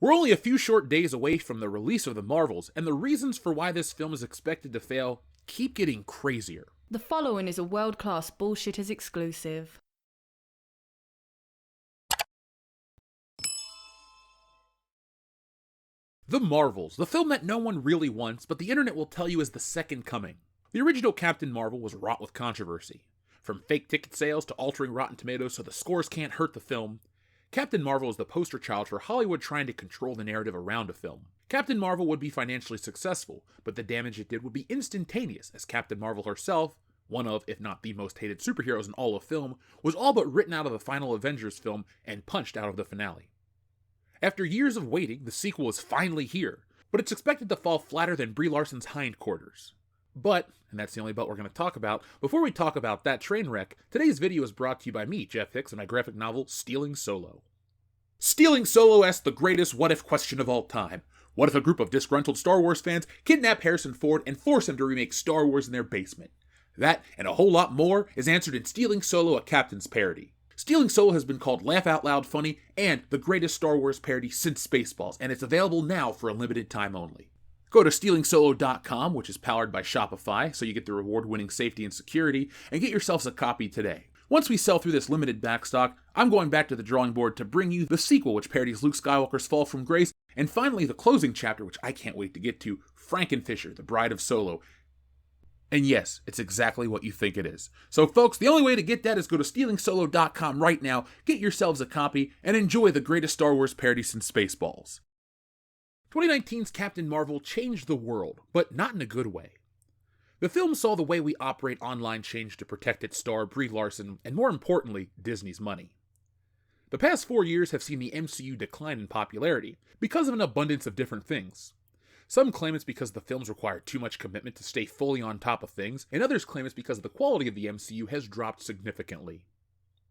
We're only a few short days away from the release of the Marvels, and the reasons for why this film is expected to fail keep getting crazier. The following is a world-class Bullshitters exclusive. The Marvels, the film that no one really wants, but the internet will tell you is the second coming. The original Captain Marvel was wrought with controversy. From fake ticket sales to altering Rotten Tomatoes so the scores can't hurt the film, Captain Marvel is the poster child for Hollywood trying to control the narrative around a film. Captain Marvel would be financially successful, but the damage it did would be instantaneous, as Captain Marvel herself, one of, if not the most hated superheroes in all of film, was all but written out of the final Avengers film and punched out of the finale. After years of waiting, the sequel is finally here, but it's expected to fall flatter than Brie Larson's hindquarters. But, and that's the only but we're going to talk about, before we talk about that train wreck, today's video is brought to you by me, Jeff Hicks, and my graphic novel, Stealing Solo. Stealing Solo asks the greatest what-if question of all time. What if a group of disgruntled Star Wars fans kidnap Harrison Ford and force him to remake Star Wars in their basement? That, and a whole lot more, is answered in Stealing Solo, a Captain's Parody. Stealing Solo has been called Laugh Out Loud Funny and the greatest Star Wars parody since Spaceballs, and it's available now for a limited time only. Go to stealingsolo.com, which is powered by Shopify, so you get the reward-winning safety and security, and get yourselves a copy today. Once we sell through this limited backstock, I'm going back to the drawing board to bring you the sequel, which parodies Luke Skywalker's fall from grace, and finally the closing chapter, which I can't wait to get to, Frankenfisher, the Bride of Solo. And yes, it's exactly what you think it is. So folks, the only way to get that is go to stealingsolo.com right now, get yourselves a copy, and enjoy the greatest Star Wars parody since Spaceballs. 2019's Captain Marvel changed the world, but not in a good way. The film saw the way we operate online change to protect its star, Brie Larson, and more importantly, Disney's money. The past 4 years have seen the MCU decline in popularity, because of an abundance of different things. Some claim it's because the films require too much commitment to stay fully on top of things, and others claim it's because the quality of the MCU has dropped significantly.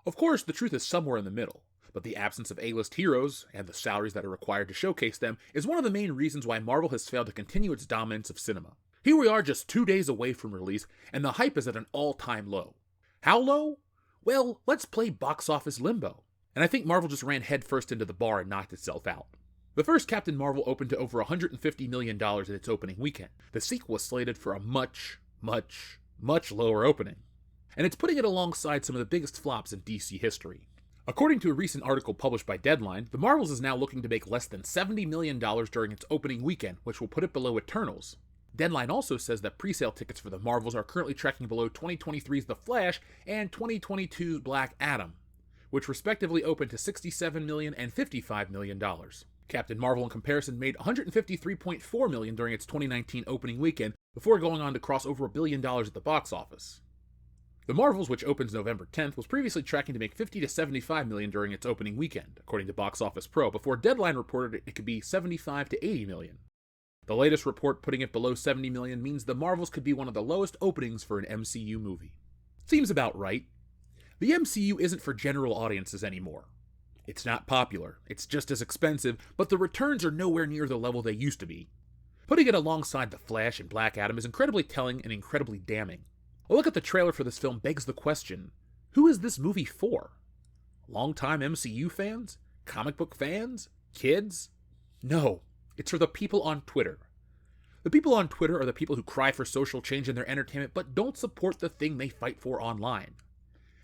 Of course, the truth is somewhere in the middle, but the absence of A-list heroes, and the salaries that are required to showcase them, is one of the main reasons why Marvel has failed to continue its dominance of cinema. Here we are just 2 days away from release, and the hype is at an all-time low. How low? Well, let's play box office limbo. And I think Marvel just ran headfirst into the bar and knocked itself out. The first Captain Marvel opened to over $150 million at its opening weekend. The sequel was slated for a much lower opening. And it's putting it alongside some of the biggest flops in DC history. According to a recent article published by Deadline, The Marvels is now looking to make less than $70 million during its opening weekend, which will put it below Eternals. Deadline also says that pre-sale tickets for The Marvels are currently tracking below 2023's The Flash and 2022's Black Adam, which respectively opened to $67 million and $55 million. Captain Marvel, in comparison, made $153.4 million during its 2019 opening weekend before going on to cross over $1 billion at the box office. The Marvels, which opens November 10th, was previously tracking to make $50 to $75 million during its opening weekend, according to Box Office Pro, before Deadline reported it could be $75 to $80 million. The latest report putting it below $70 million means The Marvels could be one of the lowest openings for an MCU movie. Seems about right. The MCU isn't for general audiences anymore. It's not popular, it's just as expensive, but the returns are nowhere near the level they used to be. Putting it alongside The Flash and Black Adam is incredibly telling and incredibly damning. A look at the trailer for this film begs the question, who is this movie for? Longtime MCU fans? Comic book fans? Kids? No, it's for the people on Twitter. The people on Twitter are the people who cry for social change in their entertainment but don't support the thing they fight for online.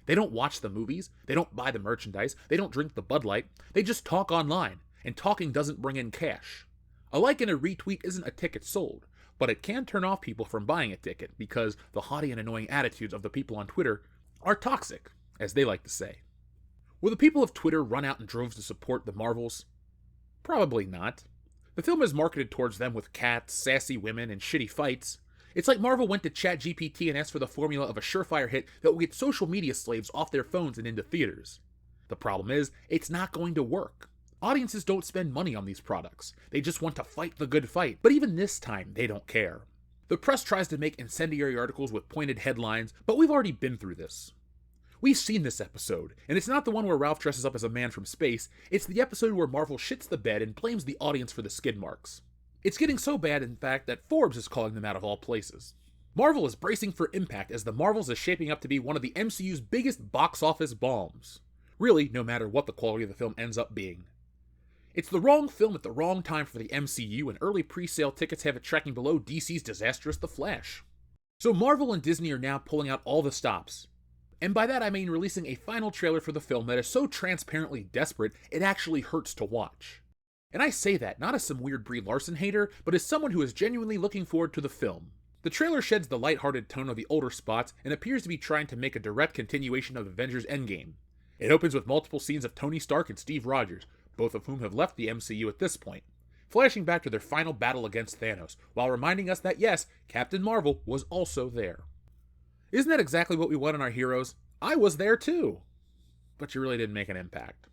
They don't watch the movies, they don't buy the merchandise, they don't drink the Bud Light, they just talk online, and talking doesn't bring in cash. A like and a retweet isn't a ticket sold, but it can turn off people from buying a ticket because the haughty and annoying attitudes of the people on Twitter are toxic, as they like to say. Will the people of Twitter run out in droves to support the Marvels? Probably not. The film is marketed towards them with cats, sassy women, and shitty fights. It's like Marvel went to ChatGPT and asked for the formula of a surefire hit that will get social media slaves off their phones and into theaters. The problem is, it's not going to work. Audiences don't spend money on these products. They just want to fight the good fight, but even this time, they don't care. The press tries to make incendiary articles with pointed headlines, but we've already been through this. We've seen this episode, and it's not the one where Ralph dresses up as a man from space, it's the episode where Marvel shits the bed and blames the audience for the skid marks. It's getting so bad, in fact, that Forbes is calling them out of all places. Marvel is bracing for impact as The Marvels is shaping up to be one of the MCU's biggest box office bombs. Really, no matter what the quality of the film ends up being. It's the wrong film at the wrong time for the MCU, and early pre-sale tickets have it tracking below DC's disastrous The Flash. So Marvel and Disney are now pulling out all the stops. And by that I mean releasing a final trailer for the film that is so transparently desperate, it actually hurts to watch. And I say that not as some weird Brie Larson hater, but as someone who is genuinely looking forward to the film. The trailer sheds the lighthearted tone of the older spots and appears to be trying to make a direct continuation of Avengers Endgame. It opens with multiple scenes of Tony Stark and Steve Rogers, both of whom have left the MCU at this point, flashing back to their final battle against Thanos, while reminding us that yes, Captain Marvel was also there. Isn't that exactly what we want in our heroes? I was there too! But you really didn't make an impact.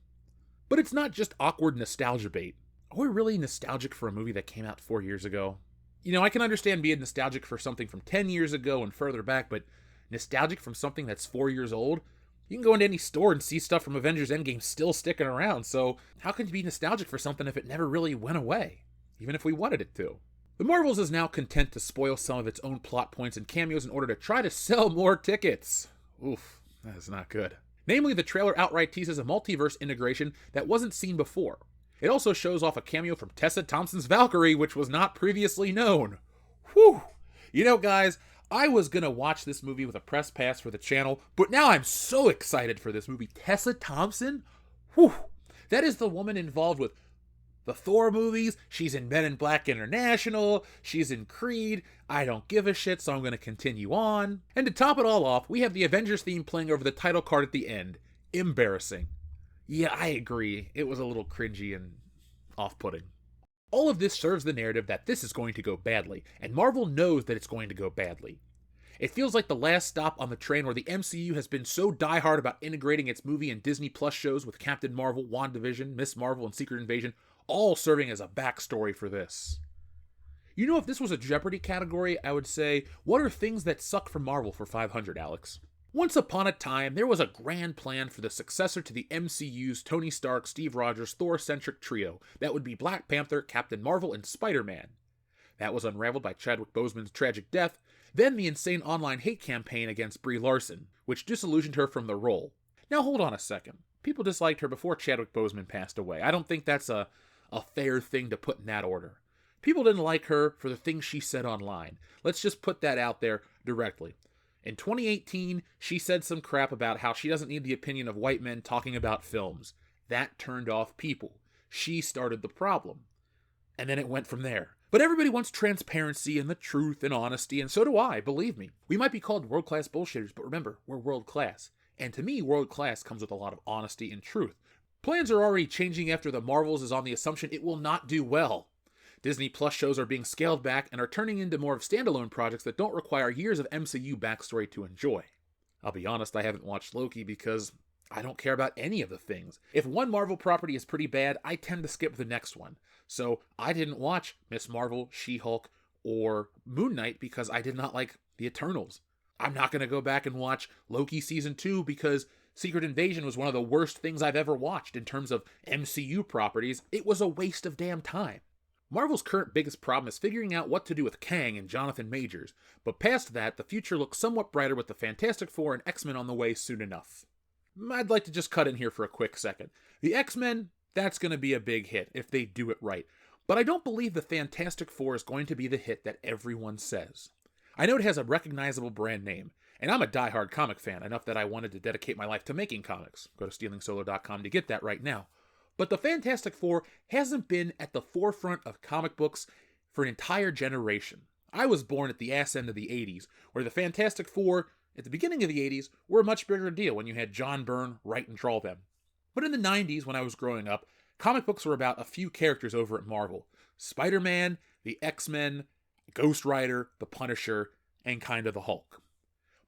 But it's not just awkward nostalgia bait. Are we really nostalgic for a movie that came out 4 years ago? You know, I can understand being nostalgic for something from 10 years ago and further back, but nostalgic from something that's 4 years old? You can go into any store and see stuff from Avengers Endgame still sticking around, so how can you be nostalgic for something if it never really went away? Even if we wanted it to. The Marvels is now content to spoil some of its own plot points and cameos in order to try to sell more tickets. Oof, that is not good. Namely, the trailer outright teases a multiverse integration that wasn't seen before. It also shows off a cameo from Tessa Thompson's Valkyrie, which was not previously known. Whew! You know, guys, I was gonna watch this movie with a press pass for the channel, but now I'm so excited for this movie. Tessa Thompson? Whew! That is the woman involved with the Thor movies. She's in Men in Black International. She's in Creed. I don't give a shit, so I'm gonna continue on. And to top it all off, we have the Avengers theme playing over the title card at the end. Embarrassing. Yeah, I agree. It was a little cringy and off-putting. All of this serves the narrative that this is going to go badly, and Marvel knows that it's going to go badly. It feels like the last stop on the train where the MCU has been so diehard about integrating its movie and Disney Plus shows with Captain Marvel, WandaVision, Ms. Marvel, and Secret Invasion, all serving as a backstory for this. You know, if this was a Jeopardy category, I would say, what are things that suck for Marvel for 500, Alex? Once upon a time, there was a grand plan for the successor to the MCU's Tony Stark, Steve Rogers, Thor-centric trio that would be Black Panther, Captain Marvel, and Spider-Man. That was unraveled by Chadwick Boseman's tragic death, then the insane online hate campaign against Brie Larson, which disillusioned her from the role. Now hold on a second. People disliked her before Chadwick Boseman passed away. I don't think that's a fair thing to put in that order. People didn't like her for the things she said online. Let's just put that out there directly. In 2018, she said some crap about how she doesn't need the opinion of white men talking about films. That turned off people. She started the problem. And then it went from there. But everybody wants transparency and the truth and honesty, and so do I, believe me. We might be called world-class bullshitters, but remember, we're world-class. And to me, world-class comes with a lot of honesty and truth. Plans are already changing after the Marvels is on the assumption it will not do well. Disney Plus shows are being scaled back and are turning into more of standalone projects that don't require years of MCU backstory to enjoy. I'll be honest, I haven't watched Loki because I don't care about any of the things. If one Marvel property is pretty bad, I tend to skip the next one. So I didn't watch Ms. Marvel, She-Hulk, or Moon Knight because I did not like the Eternals. I'm not going to go back and watch Loki Season 2 because Secret Invasion was one of the worst things I've ever watched in terms of MCU properties. It was a waste of damn time. Marvel's current biggest problem is figuring out what to do with Kang and Jonathan Majors, but past that, the future looks somewhat brighter with the Fantastic Four and X-Men on the way soon enough. I'd like to just cut in here for a quick second. The X-Men, that's going to be a big hit if they do it right, but I don't believe the Fantastic Four is going to be the hit that everyone says. I know it has a recognizable brand name, and I'm a diehard comic fan, enough that I wanted to dedicate my life to making comics. Go to stealingsolo.com to get that right now. But the Fantastic Four hasn't been at the forefront of comic books for an entire generation. I was born at the ass end of the 80s, where the Fantastic Four, at the beginning of the 80s, were a much bigger deal when you had John Byrne write and draw them. But in the 90s, when I was growing up, comic books were about a few characters over at Marvel. Spider-Man, the X-Men, Ghost Rider, the Punisher, and kind of the Hulk.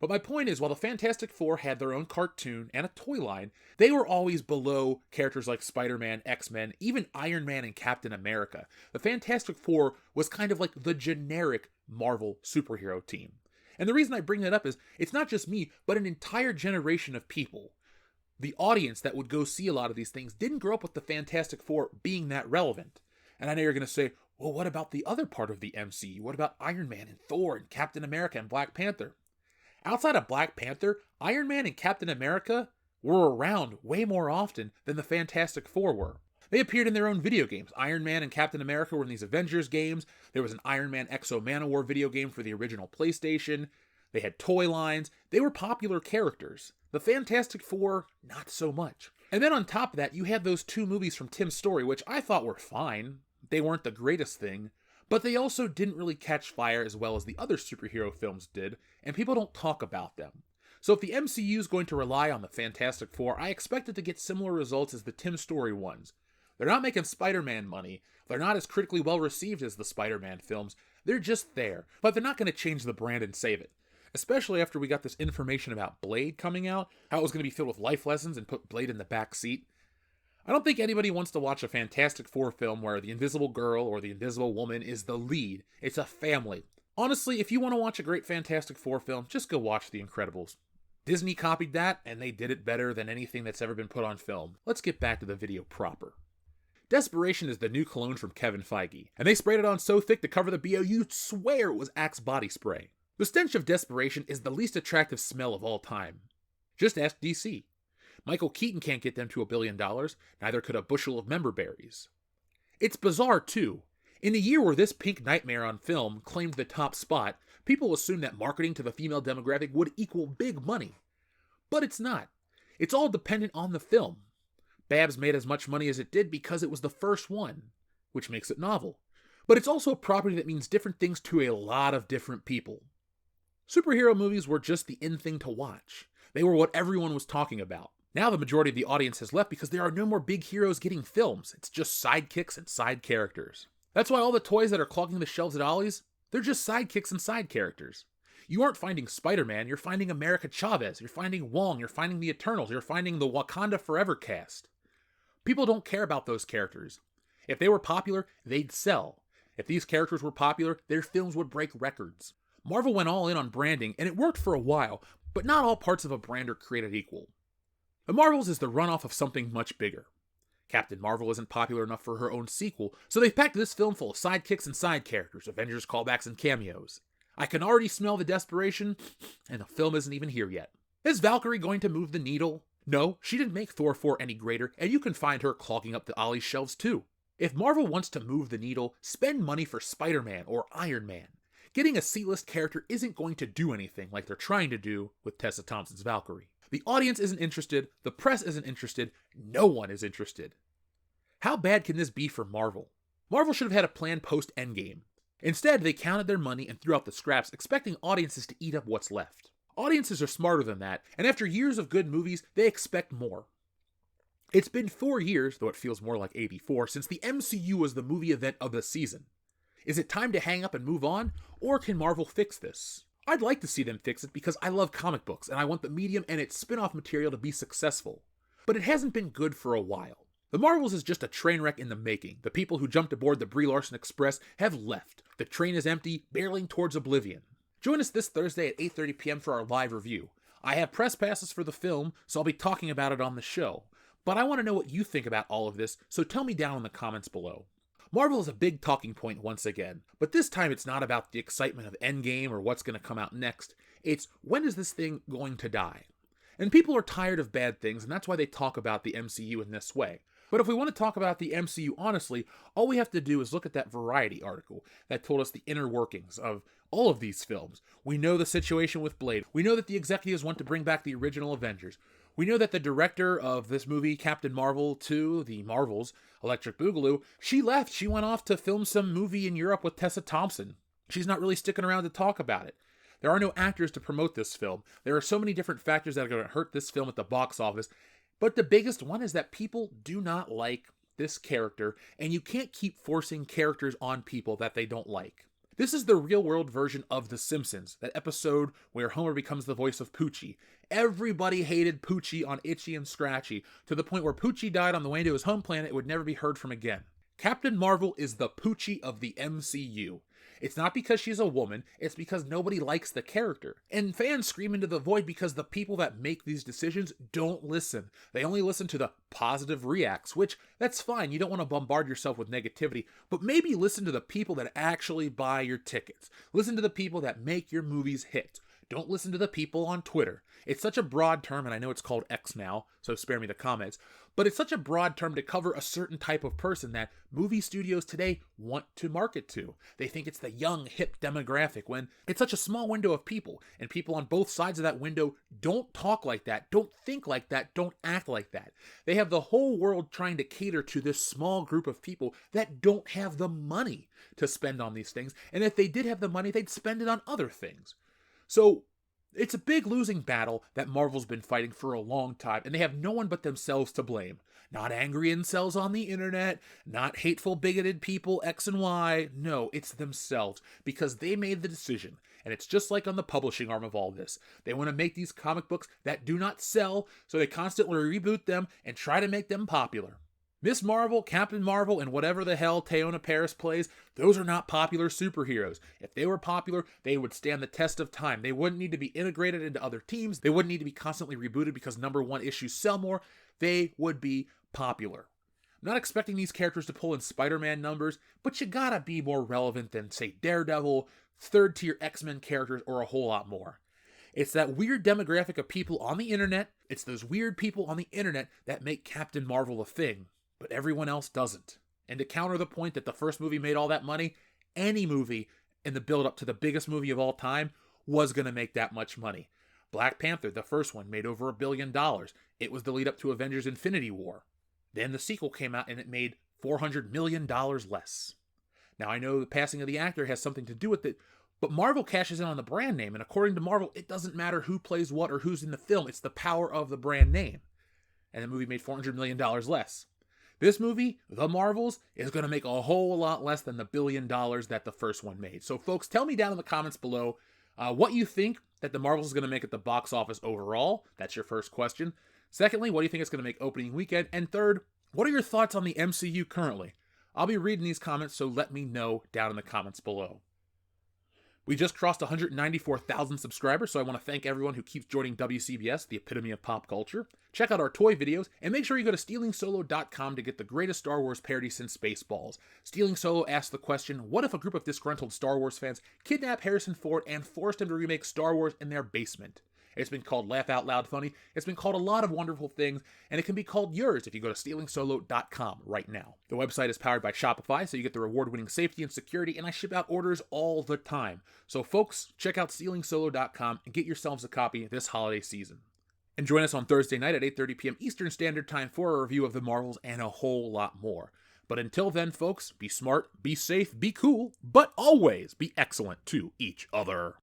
But my point is, while the Fantastic Four had their own cartoon and a toy line, they were always below characters like Spider-Man, X-Men, even Iron Man and Captain America. The Fantastic Four was kind of like the generic Marvel superhero team. And the reason I bring that up is, it's not just me, but an entire generation of people. The audience that would go see a lot of these things didn't grow up with the Fantastic Four being that relevant. And I know you're going to say, well, what about the other part of the MCU? What about Iron Man and Thor and Captain America and Black Panther? Outside of Black Panther, Iron Man and Captain America were around way more often than the Fantastic Four were. They appeared in their own video games. Iron Man and Captain America were in these Avengers games. There was an Iron Man Exo Manowar video game for the original PlayStation. They had toy lines. They were popular characters. The Fantastic Four, not so much. And then on top of that, you had those 2 movies from Tim Story, which I thought were fine. They weren't the greatest thing, but they also didn't really catch fire as well as the other superhero films did, and people don't talk about them. So if the MCU is going to rely on the Fantastic Four, I expect it to get similar results as the Tim Story ones. They're not making Spider-Man money. They're not as critically well received as the Spider-Man films. They're just there, but they're not going to change the brand and save it. Especially after we got this information about Blade coming out, how it was going to be filled with life lessons and put Blade in the back seat. I don't think anybody wants to watch a Fantastic Four film where the Invisible Girl or the Invisible Woman is the lead. It's a family. Honestly, if you want to watch a great Fantastic Four film, just go watch The Incredibles. Disney copied that, and they did it better than anything that's ever been put on film. Let's get back to the video proper. Desperation is the new cologne from Kevin Feige, and they sprayed it on so thick to cover the BO you'd swear it was Axe body spray. The stench of desperation is the least attractive smell of all time. Just ask DC. Michael Keaton can't get them to $1 billion, neither could a bushel of member berries. It's bizarre, too. In a year where this pink nightmare on film claimed the top spot, people assumed that marketing to the female demographic would equal big money. But it's not. It's all dependent on the film. Babs made as much money as it did because it was the first one, which makes it novel. But it's also a property that means different things to a lot of different people. Superhero movies were just the in thing to watch. They were what everyone was talking about. Now the majority of the audience has left because there are no more big heroes getting films. It's just sidekicks and side characters. That's why all the toys that are clogging the shelves at Ollie's, they're just sidekicks and side characters. You aren't finding Spider-Man, you're finding America Chavez, you're finding Wong, you're finding the Eternals, you're finding the Wakanda Forever cast. People don't care about those characters. If they were popular, they'd sell. If these characters were popular, their films would break records. Marvel went all in on branding, and it worked for a while, but not all parts of a brand are created equal. The Marvels is the runoff of something much bigger. Captain Marvel isn't popular enough for her own sequel, so they've packed this film full of sidekicks and side characters, Avengers callbacks and cameos. I can already smell the desperation, and the film isn't even here yet. Is Valkyrie going to move the needle? No, she didn't make Thor 4 any greater, and you can find her clogging up the Ollie's shelves too. If Marvel wants to move the needle, spend money for Spider-Man or Iron Man. Getting a C-list character isn't going to do anything like they're trying to do with Tessa Thompson's Valkyrie. The audience isn't interested, the press isn't interested, no one is interested. How bad can this be for Marvel? Marvel should have had a plan post-Endgame. Instead, they counted their money and threw out the scraps, expecting audiences to eat up what's left. Audiences are smarter than that, and after years of good movies, they expect more. It's been 4 years, though it feels more like 84, since the MCU was the movie event of the season. Is it time to hang up and move on, or can Marvel fix this? I'd like to see them fix it because I love comic books, and I want the medium and its spin-off material to be successful. But it hasn't been good for a while. The Marvels is just a train wreck in the making. The people who jumped aboard the Brie Larson Express have left. The train is empty, barreling towards oblivion. Join us this Thursday at 8:30 p.m. for our live review. I have press passes for the film, so I'll be talking about it on the show. But I want to know what you think about all of this, so tell me down in the comments below. Marvel is a big talking point once again, but this time it's not about the excitement of Endgame or what's going to come out next. It's, when is this thing going to die? And people are tired of bad things, and that's why they talk about the MCU in this way. But if we want to talk about the MCU honestly, all we have to do is look at that Variety article that told us the inner workings of all of these films. We know the situation with Blade. We know that the executives want to bring back the original Avengers. We know that the director of this movie, Captain Marvel 2, The Marvels, Electric Boogaloo, she left. She went off to film some movie in Europe with Tessa Thompson. She's not really sticking around to talk about it. There are no actors to promote this film. There are so many different factors that are going to hurt this film at the box office. But the biggest one is that people do not like this character, and you can't keep forcing characters on people that they don't like. This is the real-world version of The Simpsons, that episode where Homer becomes the voice of Poochie. Everybody hated Poochie on Itchy and Scratchy, to the point where Poochie died on the way to his home planet and would never be heard from again. Captain Marvel is the Poochie of the MCU. It's not because she's a woman, it's because nobody likes the character. And fans scream into the void because the people that make these decisions don't listen. They only listen to the positive reacts, which, that's fine, you don't want to bombard yourself with negativity, but maybe listen to the people that actually buy your tickets. Listen to the people that make your movies hit. Don't listen to the people on Twitter. It's such a broad term, and I know it's called X now, so spare me the comments, But it's such a broad term to cover a certain type of person that movie studios today want to market to. They think it's the young, hip demographic when it's such a small window of people, and people on both sides of that window don't talk like that, don't think like that, don't act like that. They have the whole world trying to cater to this small group of people that don't have the money to spend on these things, and if they did have the money, they'd spend it on other things. So it's a big losing battle that Marvel's been fighting for a long time, and they have no one but themselves to blame. Not angry incels on the internet, not hateful, bigoted people X and Y. No, it's themselves, because they made the decision. And it's just like on the publishing arm of all this. They want to make these comic books that do not sell, so they constantly reboot them and try to make them popular. Ms. Marvel, Captain Marvel, and whatever the hell Teyonah Parris plays, those are not popular superheroes. If they were popular, they would stand the test of time. They wouldn't need to be integrated into other teams. They wouldn't need to be constantly rebooted because #1 issues sell more. They would be popular. I'm not expecting these characters to pull in Spider-Man numbers, but you gotta be more relevant than, say, Daredevil, third-tier X-Men characters, or a whole lot more. It's that weird demographic of people on the internet. It's those weird people on the internet that make Captain Marvel a thing. But everyone else doesn't. And to counter the point that the first movie made all that money, any movie in the build-up to the biggest movie of all time was going to make that much money. Black Panther, the first one, made over $1 billion. It was the lead-up to Avengers Infinity War. Then the sequel came out and it made $400 million less. Now I know the passing of the actor has something to do with it, but Marvel cashes in on the brand name, and according to Marvel, it doesn't matter who plays what or who's in the film, it's the power of the brand name. And the movie made $400 million less. This movie, The Marvels, is going to make a whole lot less than the $1 billion that the first one made. So folks, tell me down in the comments below what you think that The Marvels is going to make at the box office overall. That's your first question. Secondly, what do you think it's going to make opening weekend? And third, what are your thoughts on the MCU currently? I'll be reading these comments, so let me know down in the comments below. We just crossed 194,000 subscribers, so I want to thank everyone who keeps joining WCBS, the epitome of pop culture. Check out our toy videos, and make sure you go to stealingsolo.com to get the greatest Star Wars parody since Spaceballs. Stealing Solo asks the question, what if a group of disgruntled Star Wars fans kidnap Harrison Ford and forced him to remake Star Wars in their basement? It's been called Laugh Out Loud Funny, it's been called a lot of wonderful things, and it can be called yours if you go to stealingsolo.com right now. The website is powered by Shopify, so you get the reward-winning safety and security, and I ship out orders all the time. So folks, check out stealingsolo.com and get yourselves a copy this holiday season. And join us on Thursday night at 8:30 p.m. Eastern Standard Time for a review of the Marvels and a whole lot more. But until then, folks, be smart, be safe, be cool, but always be excellent to each other.